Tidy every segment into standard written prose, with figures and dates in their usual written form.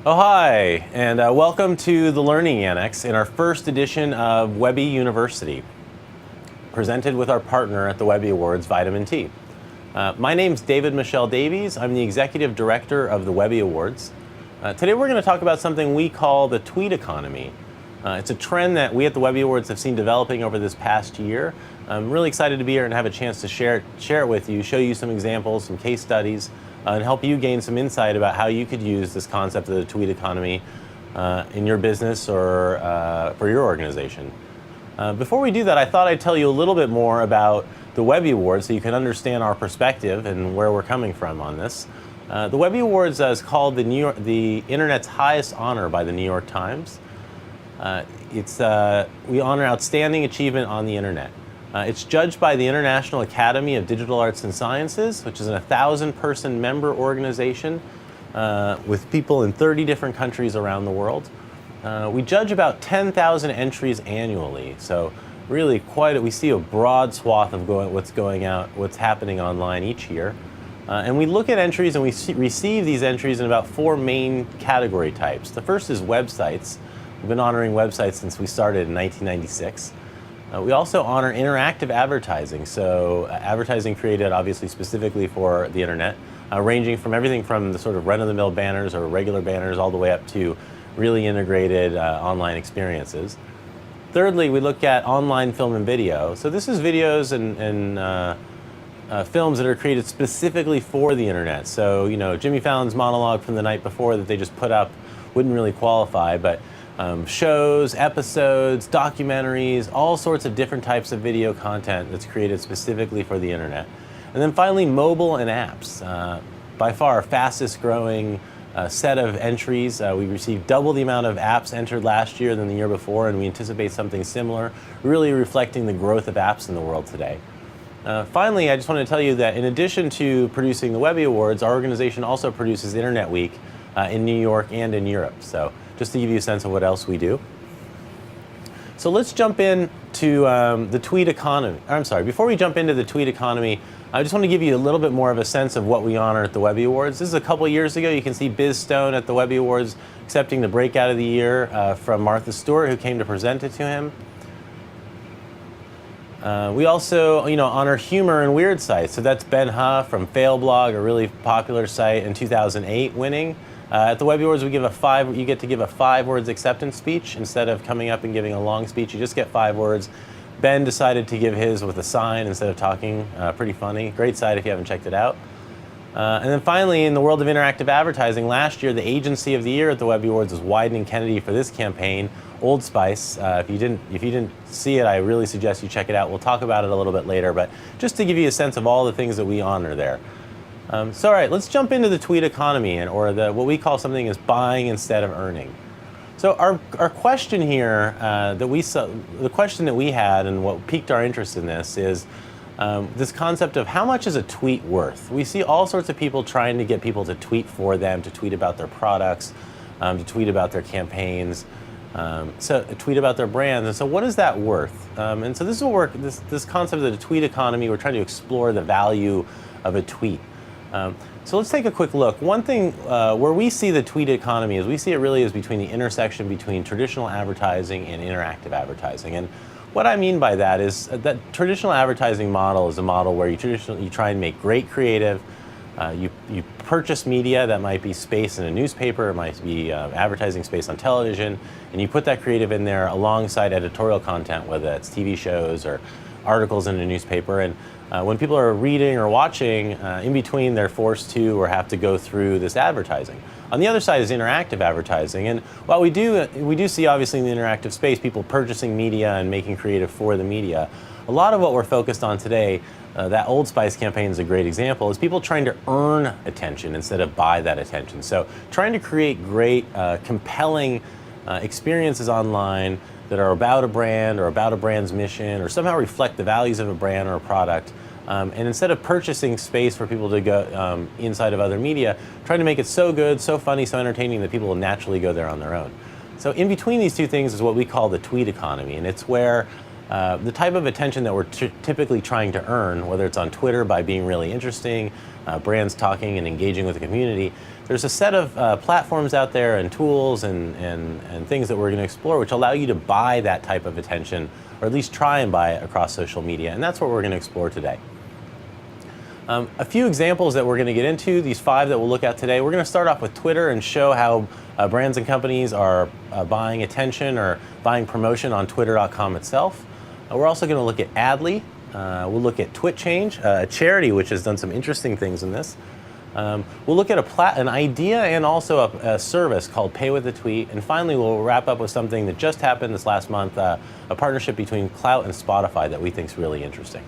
Oh, hi, and welcome to the Learning Annex in our first edition of Webby University, presented with our partner at the Webby Awards, Vitamin T. My name's David Michelle Davies. I'm the Executive Director of the Webby Awards. Today we're going to talk about something we call the tweet economy. It's a trend that we at the Webby Awards have seen developing over this past year. I'm really excited to be here and have a chance to share it with you, show you some examples, some case studies, and help you gain some insight about how you could use this concept of the tweet economy in your business or for your organization. Before we do that, I thought I'd tell you a little bit more about the Webby Awards so you can understand our perspective and where we're coming from on this. The Webby Awards is called the Internet's highest honor by the New York Times. We honor outstanding achievement on the Internet. It's judged by the International Academy of Digital Arts and Sciences, which is a 1,000-person member organization with people in 30 different countries around the world. We judge about 10,000 entries annually, so really we see a broad swath of what's happening online each year. And we look at entries and we receive these entries in about 4 main category types. The first is websites. We've been honoring websites since we started in 1996. We also honor interactive advertising, so advertising created obviously specifically for the internet, ranging from everything from the sort of run-of-the-mill banners or regular banners all the way up to really integrated online experiences. Thirdly, we look at online film and video. So this is videos and films that are created specifically for the internet. So, Jimmy Fallon's monologue from the night before that they just put up wouldn't really qualify, but shows, episodes, documentaries, all sorts of different types of video content that's created specifically for the internet. And then finally, mobile and apps. By far our fastest growing set of entries. We received double the amount of apps entered last year than the year before, and we anticipate something similar, really reflecting the growth of apps in the world today. Finally, I just want to tell you that in addition to producing the Webby Awards, our organization also produces Internet Week in New York and in Europe. So just to give you a sense of what else we do. So let's jump into the tweet economy. Before we jump into the tweet economy, I just want to give you a little bit more of a sense of what we honor at the Webby Awards. This is a couple years ago. You can see Biz Stone at the Webby Awards accepting the Breakout of the Year from Martha Stewart, who came to present it to him. We also, honor humor and weird sites. So that's Ben Huh from Failblog, a really popular site in 2008, winning. At the Webby Awards, you get to give a 5-words acceptance speech. Instead of coming up and giving a long speech, you just get 5 words. Ben decided to give his with a sign instead of talking. Pretty funny. Great site if you haven't checked it out. And then finally, in the world of interactive advertising, last year, the agency of the year at the Webby Awards was Wieden & Kennedy for this campaign, Old Spice. If you didn't see it, I really suggest you check it out. We'll talk about it a little bit later, but just to give you a sense of all the things that we honor there. All right, let's jump into the tweet economy, or what we call something as buying instead of earning. So our question here, the question that we had and what piqued our interest in this is this concept of how much is a tweet worth? We see all sorts of people trying to get people to tweet for them, to tweet about their products, to tweet about their campaigns, so tweet about their brands. And so what is that worth? And so this concept of the tweet economy, we're trying to explore the value of a tweet. So let's take a quick look. One thing where we see the tweet economy is we see it really as between the intersection between traditional advertising and interactive advertising. And what I mean by that is that traditional advertising model is a model where you try and make great creative. You purchase media that might be space in a newspaper, it might be advertising space on television, and you put that creative in there alongside editorial content, whether that's TV shows or articles in a newspaper. And when people are reading or watching, in between they're forced to or have to go through this advertising. On the other side is interactive advertising, and while we do see obviously in the interactive space people purchasing media and making creative for the media, a lot of what we're focused on today, that Old Spice campaign is a great example, is people trying to earn attention instead of buy that attention. So trying to create great, compelling experiences online that are about a brand or about a brand's mission or somehow reflect the values of a brand or a product. And instead of purchasing space for people to go inside of other media, trying to make it so good, so funny, so entertaining that people will naturally go there on their own. So in between these two things is what we call the tweet economy, and it's where the type of attention that we're typically trying to earn, whether it's on Twitter by being really interesting, brands talking and engaging with the community. There's a set of platforms out there and tools and things that we're going to explore which allow you to buy that type of attention, or at least try and buy it across social media, and that's what we're going to explore today. A few examples that we're going to get into, these 5 that we'll look at today. We're going to start off with Twitter and show how brands and companies are buying attention or buying promotion on Twitter.com itself. We're also going to look at Adly. We'll look at TwitChange, a charity which has done some interesting things in this. We'll look at an idea and also a service called Pay with a Tweet. And finally, we'll wrap up with something that just happened this last month, a partnership between Clout and Spotify that we think is really interesting.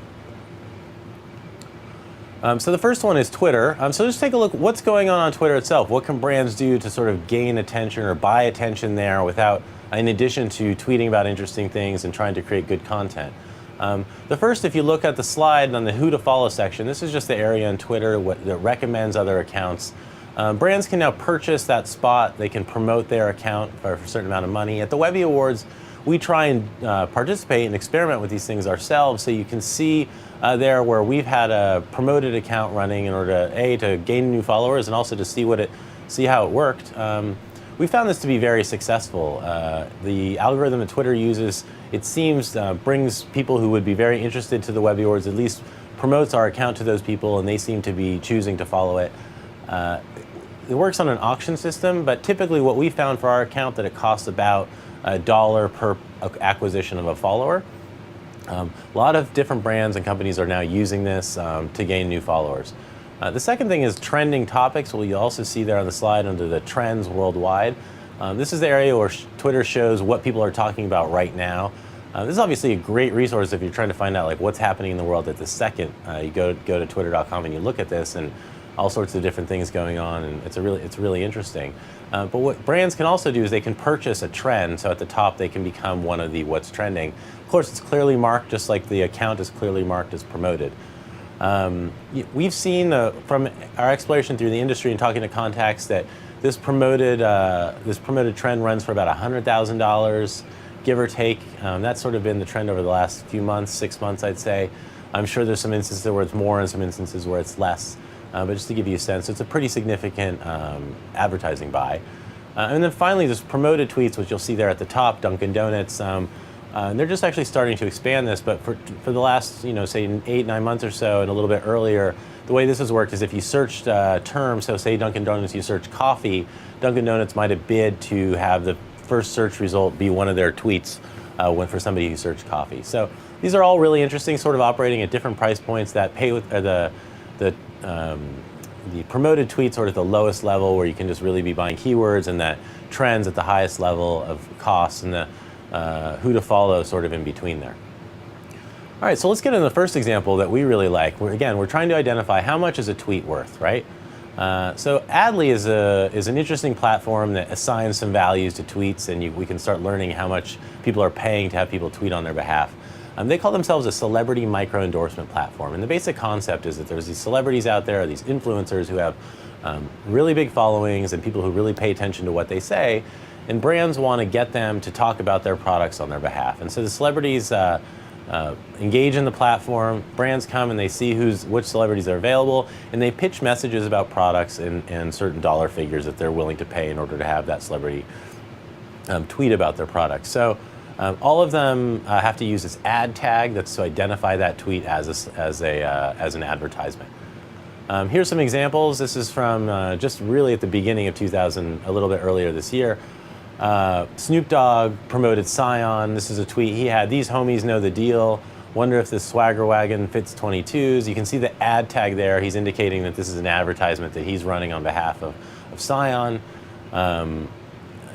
So the first one is Twitter. So just take a look what's going on Twitter itself. What can brands do to sort of gain attention or buy attention there without, in addition to tweeting about interesting things and trying to create good content? The first, if you look at the slide on the who to follow section, this is just the area on Twitter that recommends other accounts. Brands can now purchase that spot. They can promote their account for a certain amount of money. At the Webby Awards, we try and participate and experiment with these things ourselves, so you can see there where we've had a promoted account running in order to gain new followers and also to see how it worked. We found this to be very successful. The algorithm that Twitter uses, it seems, brings people who would be very interested to the Webby Awards, at least promotes our account to those people, and they seem to be choosing to follow it. It works on an auction system, but typically what we found for our account that it costs about $1 per acquisition of a follower. A lot of different brands and companies are now using this to gain new followers. The second thing is trending topics. Well, you also see there on the slide under the trends worldwide. This is the area where Twitter shows what people are talking about right now. This is obviously a great resource if you're trying to find out what's happening in the world at the second. You go to twitter.com and you look at this, and all sorts of different things going on, and it's really interesting. But what brands can also do is they can purchase a trend. So at the top, they can become one of the what's trending. Of course, it's clearly marked, just like the account is clearly marked as promoted. We've seen from our exploration through the industry and talking to contacts that this promoted trend runs for about $100,000, give or take. That's sort of been the trend over the last few months, 6 months, I'd say. I'm sure there's some instances where it's more and some instances where it's less. But just to give you a sense, it's a pretty significant advertising buy. And then finally, there's promoted tweets, which you'll see there at the top, Dunkin' Donuts. And they're just actually starting to expand this, but for the last, say 8-9 months or so, and a little bit earlier, the way this has worked is if you searched terms, so say Dunkin' Donuts, you search coffee, Dunkin' Donuts might have bid to have the first search result be one of their tweets for somebody who searched coffee. So these are all really interesting, sort of operating at different price points. That pay with the promoted tweet sort of the lowest level, where you can just really be buying keywords, and that trends at the highest level of costs, and the who to follow sort of in between there. All right, so let's get into the first example that we really like. We're trying to identify how much is a tweet worth, right? So Adly is an interesting platform that assigns some values to tweets, and we can start learning how much people are paying to have people tweet on their behalf. They call themselves a celebrity micro-endorsement platform, and the basic concept is that there's these celebrities out there, these influencers who have really big followings and people who really pay attention to what they say, and brands want to get them to talk about their products on their behalf. And so the celebrities engage in the platform, brands come and they see which celebrities are available, and they pitch messages about products and certain dollar figures that they're willing to pay in order to have that celebrity tweet about their products. So all of them have to use this AdTag that's to identify that tweet as an advertisement. Here's some examples. This is from just really at the beginning of 2000, a little bit earlier this year. Snoop Dogg promoted Scion. This is a tweet he had. These homies know the deal. Wonder if this swagger wagon fits 22s. You can see the ad tag there. He's indicating that this is an advertisement that he's running on behalf of Scion.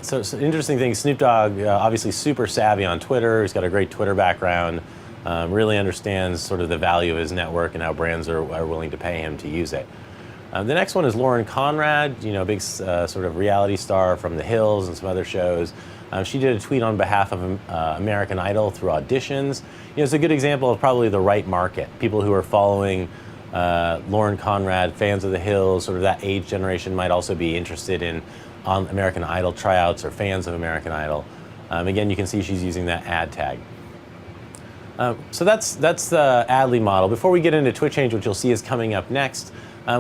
So interesting thing, Snoop Dogg, obviously super savvy on Twitter. He's got a great Twitter background. Really understands sort of the value of his network and how brands are willing to pay him to use it. The next one is Lauren Conrad, big sort of reality star from The Hills and some other shows. She did a tweet on behalf of American Idol through auditions. It's a good example of probably the right market. People who are following Lauren Conrad, fans of The Hills, sort of that age generation, might also be interested in American Idol tryouts or fans of American Idol. Again, you can see she's using that ad tag. So that's the Adly model. Before we get into TwitChange, which you'll see is coming up next,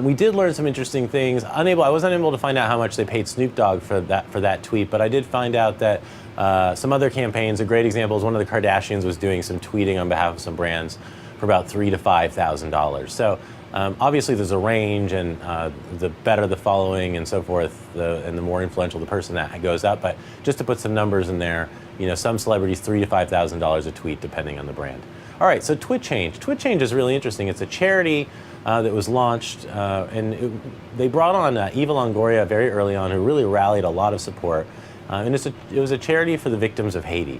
We did learn some interesting things. I was unable to find out how much they paid Snoop Dogg for that tweet, but I did find out that some other campaigns, a great example is one of the Kardashians was doing some tweeting on behalf of some brands for about $3,000 to $5,000. So obviously there's a range, and the better the following and so forth, and the more influential the person that goes up. But just to put some numbers in there, some celebrities $3,000 to $5,000 a tweet depending on the brand. All right, so TwitChange. TwitChange is really interesting. It's a charity that was launched, and they brought on Eva Longoria very early on, who really rallied a lot of support. And it was a charity for the victims of Haiti.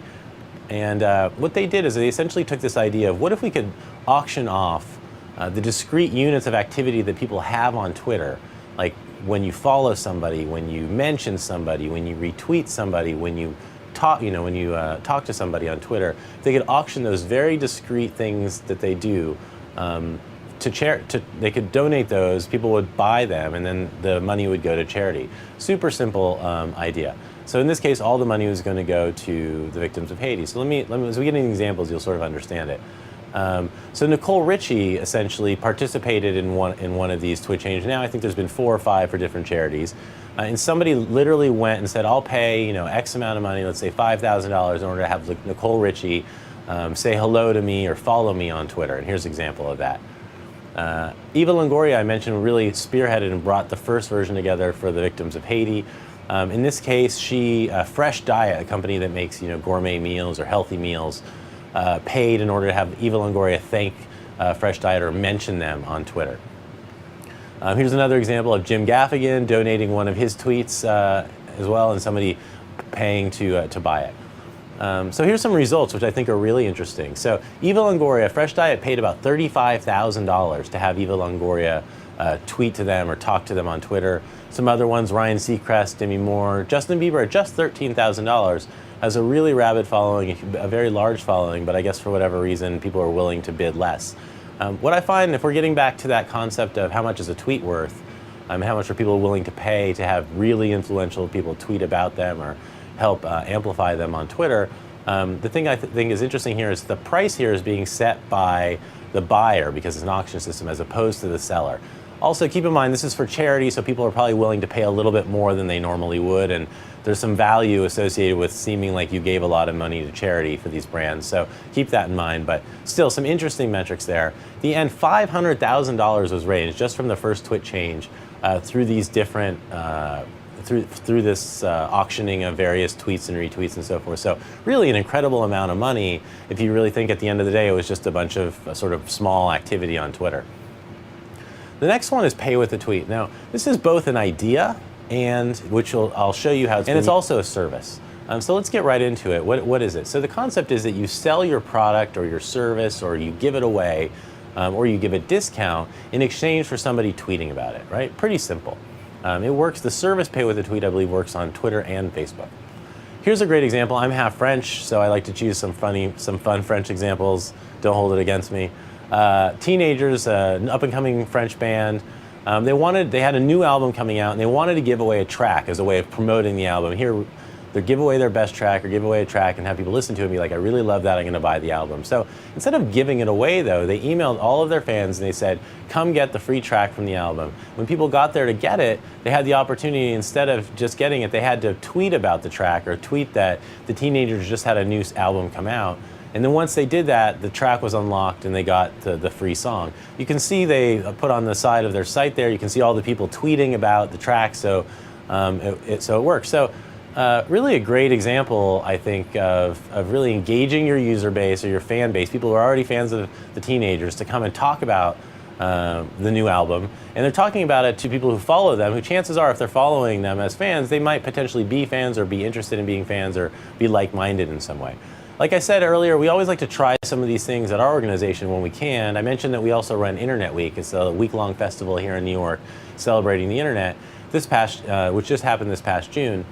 And what they did is they essentially took this idea of what if we could auction off the discrete units of activity that people have on Twitter, like when you follow somebody, when you mention somebody, when you retweet somebody, when you talk, talk to somebody on Twitter. They could auction those very discrete things that they do they could donate those, people would buy them, and then the money would go to charity. Super simple idea. So in this case, all the money was going to go to the victims of Haiti. So as we get into examples, you'll sort of understand it. So Nicole Richie essentially participated in one of these TwitChange. Now I think there's been 4 or 5 for different charities. And somebody literally went and said, I'll pay X amount of money, let's say $5,000, in order to have Nicole Richie say hello to me or follow me on Twitter. And here's an example of that. Eva Longoria, I mentioned, really spearheaded and brought the first version together for the victims of Haiti. In this case, Fresh Diet, a company that makes gourmet meals or healthy meals, paid in order to have Eva Longoria thank Fresh Diet or mention them on Twitter. Here's another example of Jim Gaffigan donating one of his tweets as well, and somebody paying to buy it. So here's some results which I think are really interesting. So Eva Longoria, Fresh Diet paid about $35,000 to have Eva Longoria tweet to them or talk to them on Twitter. Some other ones, Ryan Seacrest, Demi Moore, Justin Bieber at just $13,000 has a really rabid following, a very large following, but I guess for whatever reason people are willing to bid less. What I find, if we're getting back to that concept of how much is a tweet worth, how much are people willing to pay to have really influential people tweet about them or help amplify them on Twitter, the thing I think is interesting here is the price here is being set by the buyer because it's an auction system as opposed to the seller. Also, keep in mind, this is for charity, so people are probably willing to pay a little bit more than they normally would, and there's some value associated with seeming like you gave a lot of money to charity for these brands, so keep that in mind. But still, some interesting metrics there. At the end, $500,000 was raised just from the first TwitChange through these different, through this auctioning of various tweets and retweets and so forth. So really an incredible amount of money if you really think at the end of the day it was just a bunch of sort of small activity on Twitter. The next one is pay with a tweet. Now, this is both an idea and I'll show you how it's also a service. So let's get right into it. What is it? So the concept is that you sell your product or your service, or you give it away, or you give a discount in exchange for somebody tweeting about it, right? Pretty simple. It works, the service pay with a tweet, I believe, works on Twitter and Facebook. Here's a great example. I'm half French, so I like to choose some fun French examples. Don't hold it against me. Teenagers, an up-and-coming French band, they had a new album coming out, and they wanted to give away a track as a way of promoting the album. Here, they give away their best track or give away a track and have people listen to it and be like, I really love that, I'm going to buy the album. So instead of giving it away, though, they emailed all of their fans and they said, come get the free track from the album. When people got there to get it, they had the opportunity, instead of just getting it, they had to tweet about the track or tweet that the Teenagers just had a new album come out. And then once they did that, the track was unlocked and they got the free song. You can see they put on the side of their site there, you can see all the people tweeting about the track, so it works. So really a great example, I think, of really engaging your user base or your fan base, people who are already fans of the Teenagers, to come and talk about the new album. And they're talking about it to people who follow them, who chances are, if they're following them as fans, they might potentially be fans or be interested in being fans or be like-minded in some way. Like I said earlier, we always like to try some of these things at our organization when we can. I mentioned that we also run Internet Week. It's a week-long festival here in New York celebrating the internet, which just happened this past June.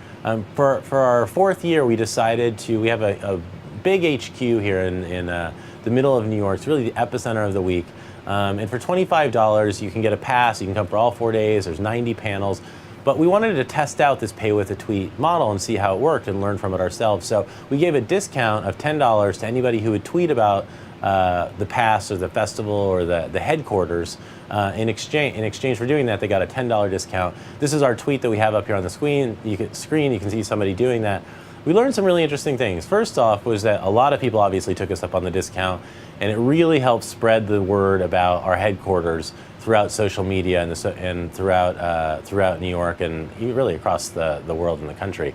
For our 4th year, we decided we have a big HQ here in the middle of New York. It's really the epicenter of the week. And for $25, you can get a pass. You can come for all 4 days. There's 90 panels. But we wanted to test out this pay with a tweet model and see how it worked and learn from it ourselves. So we gave a discount of $10 to anybody who would tweet about the pass or the festival or the headquarters. In exchange for doing that, they got a $10 discount. This is our tweet that we have up here on the screen. You can see somebody doing that. We learned some really interesting things. First off was that a lot of people obviously took us up on the discount, and it really helped spread the word about our headquarters throughout social media and throughout New York and really across the world and the country.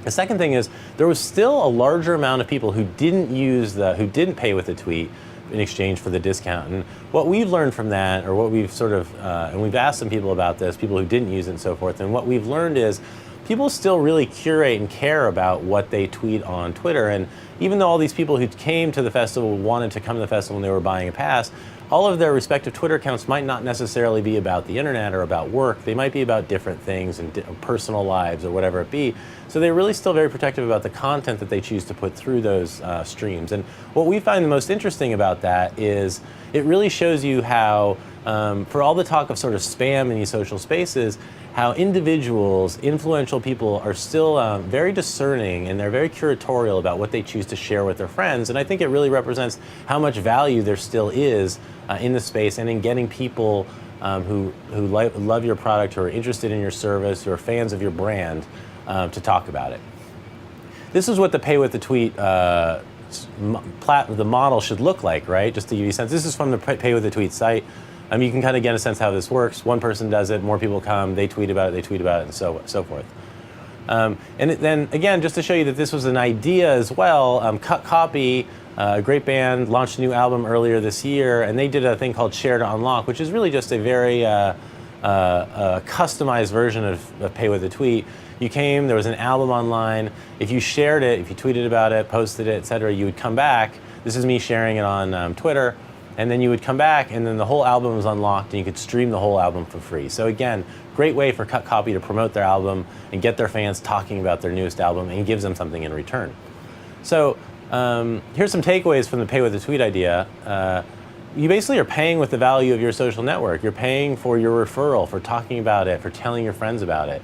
The second thing is there was still a larger amount of people who didn't pay with a tweet in exchange for the discount. And what we've learned from that, or what we've and we've asked some people about this, people who didn't use it and so forth, and what we've learned is people still really curate and care about what they tweet on Twitter. And even though all these people who came to the festival wanted to come to the festival when they were buying a pass, all of their respective Twitter accounts might not necessarily be about the internet or about work. They might be about different things and personal lives or whatever it be. So they're really still very protective about the content that they choose to put through those streams. And what we find the most interesting about that is it really shows you how, for all the talk of sort of spam in these social spaces, how individuals, influential people are still very discerning, and they're very curatorial about what they choose to share with their friends. And I think it really represents how much value there still is in the space and in getting people who love your product, who are interested in your service, who are fans of your brand, to talk about it. This is what the pay with the tweet the model should look like, right? Just to give you a sense. This is from the pay with the tweet site. You can kind of get a sense how this works. One person does it, more people come, they tweet about it, and so forth. Then again, just to show you that this was an idea as well, Cut Copy, a great band, launched a new album earlier this year, and they did a thing called Share to Unlock, which is really just a very customized version of Pay with a Tweet. You came, there was an album online. If you shared it, if you tweeted about it, posted it, etc., you would come back. This is me sharing it on Twitter. And then you would come back, and then the whole album was unlocked, and you could stream the whole album for free. So again, great way for Cut Copy to promote their album and get their fans talking about their newest album, and gives them something in return. So here's some takeaways from the Pay with a Tweet idea. You basically are paying with the value of your social network. You're paying for your referral, for talking about it, for telling your friends about it.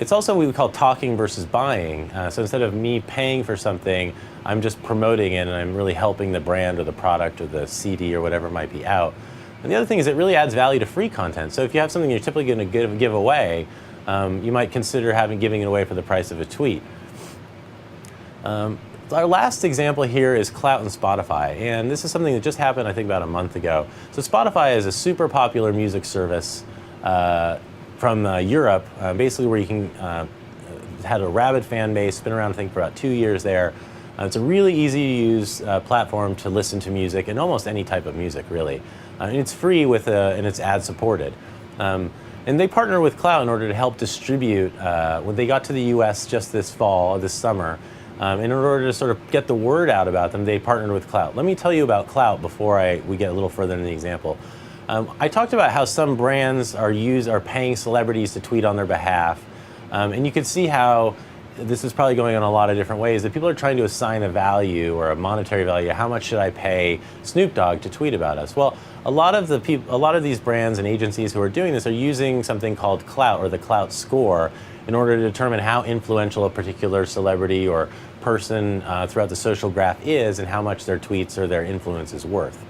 It's also what we call talking versus buying. So instead of me paying for something, I'm just promoting it, and I'm really helping the brand or the product or the CD or whatever might be out. And the other thing is it really adds value to free content. So if you have something you're typically going to give away, you might consider giving it away for the price of a tweet. Our last example here is Clout and Spotify, and this is something that just happened, I think, about a month ago. So Spotify is a super popular music service from Europe, basically where you can had a rabid fan base, been around I think for about 2 years there. It's a really easy to use platform to listen to music, and almost any type of music really. And it's free and it's ad supported. And they partner with Clout in order to help distribute. When they got to the US just this summer, in order to sort of get the word out about them, they partnered with Clout. Let me tell you about Clout before we get a little further into the example. I talked about how some brands are paying celebrities to tweet on their behalf. And you can see how this is probably going on a lot of different ways, that people are trying to assign a value or a monetary value. How much should I pay Snoop Dogg to tweet about us? Well, a lot of these brands and agencies who are doing this are using something called Clout, or the Clout score, in order to determine how influential a particular celebrity or person throughout the social graph is, and how much their tweets or their influence is worth.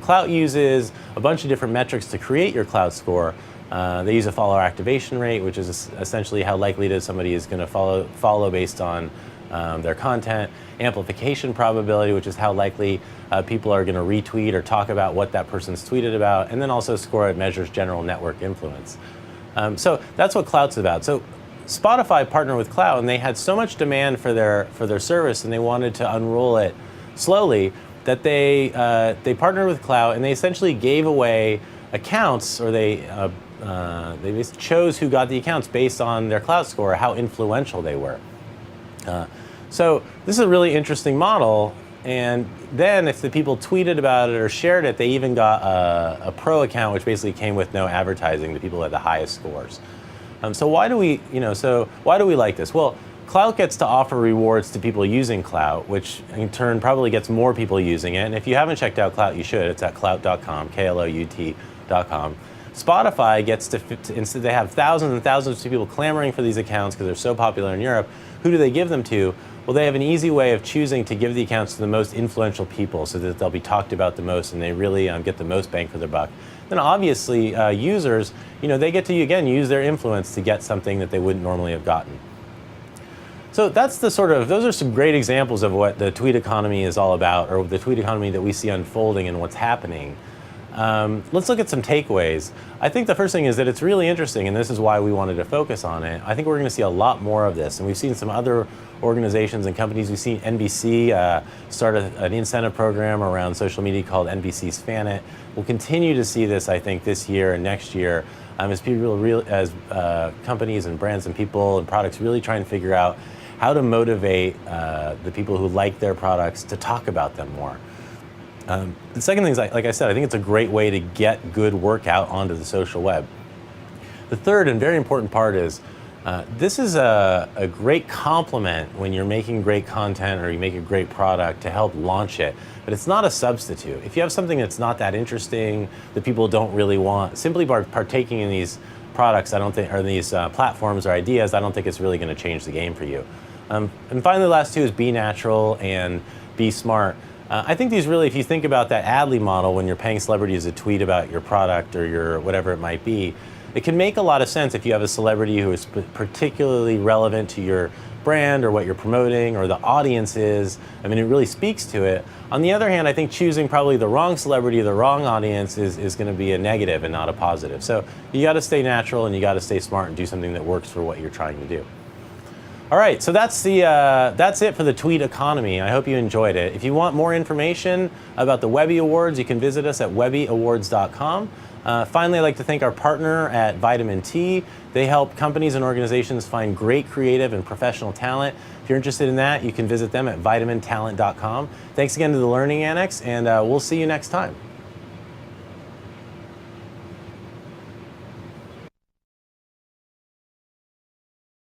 Clout uses a bunch of different metrics to create your Clout score. They use a follower activation rate, which is essentially how likely it is somebody is going to follow based on their content. Amplification probability, which is how likely people are going to retweet or talk about what that person's tweeted about. And then also score, it measures general network influence. So that's what Clout's about. So Spotify partnered with Clout, and they had so much demand for their service, and they wanted to unroll it slowly, that they partnered with Clout, and they essentially gave away accounts, or they just chose who got the accounts based on their Clout score, how influential they were. So this is a really interesting model. And then if the people tweeted about it or shared it, they even got a pro account, which basically came with no advertising, the people who had the highest scores. So why do we like this? Well, Clout gets to offer rewards to people using Clout, which in turn probably gets more people using it. And if you haven't checked out Clout, you should. It's at clout.com, KLOUT.com. Spotify gets instead they have thousands and thousands of people clamoring for these accounts because they're so popular in Europe. Who do they give them to? Well, they have an easy way of choosing to give the accounts to the most influential people so that they'll be talked about the most and they really get the most bang for their buck. Then obviously users, they get to, again, use their influence to get something that they wouldn't normally have gotten. So that's those are some great examples of what the tweet economy is all about, or the tweet economy that we see unfolding and what's happening. Let's look at some takeaways. I think the first thing is that it's really interesting, and this is why we wanted to focus on it. I think we're going to see a lot more of this, and we've seen some other organizations and companies. We've seen NBC start an incentive program around social media called NBC's Fan It. We'll continue to see this, I think, this year and next year as companies and brands and people and products really try and figure out how to motivate the people who like their products to talk about them more. The second thing is, like I said, I think it's a great way to get good work out onto the social web. The third and very important part is this is a great complement when you're making great content or you make a great product to help launch it, but it's not a substitute. If you have something that's not that interesting, that people don't really want, simply by partaking in these products, I don't think, or these platforms or ideas, I don't think it's really going to change the game for you. And finally, the last two is be natural and be smart. I think these really, if you think about that Adly model, when you're paying celebrities to tweet about your product or your whatever it might be, it can make a lot of sense if you have a celebrity who is particularly relevant to your brand or what you're promoting or the audience is. I mean, it really speaks to it. On the other hand, I think choosing probably the wrong celebrity or the wrong audience is going to be a negative and not a positive. So you got to stay natural and you got to stay smart and do something that works for what you're trying to do. All right, so that's it for the tweet economy. I hope you enjoyed it. If you want more information about the Webby Awards, you can visit us at webbyawards.com. Finally, I'd like to thank our partner at Vitamin T. They help companies and organizations find great creative and professional talent. If you're interested in that, you can visit them at vitamintalent.com. Thanks again to the Learning Annex, and we'll see you next time.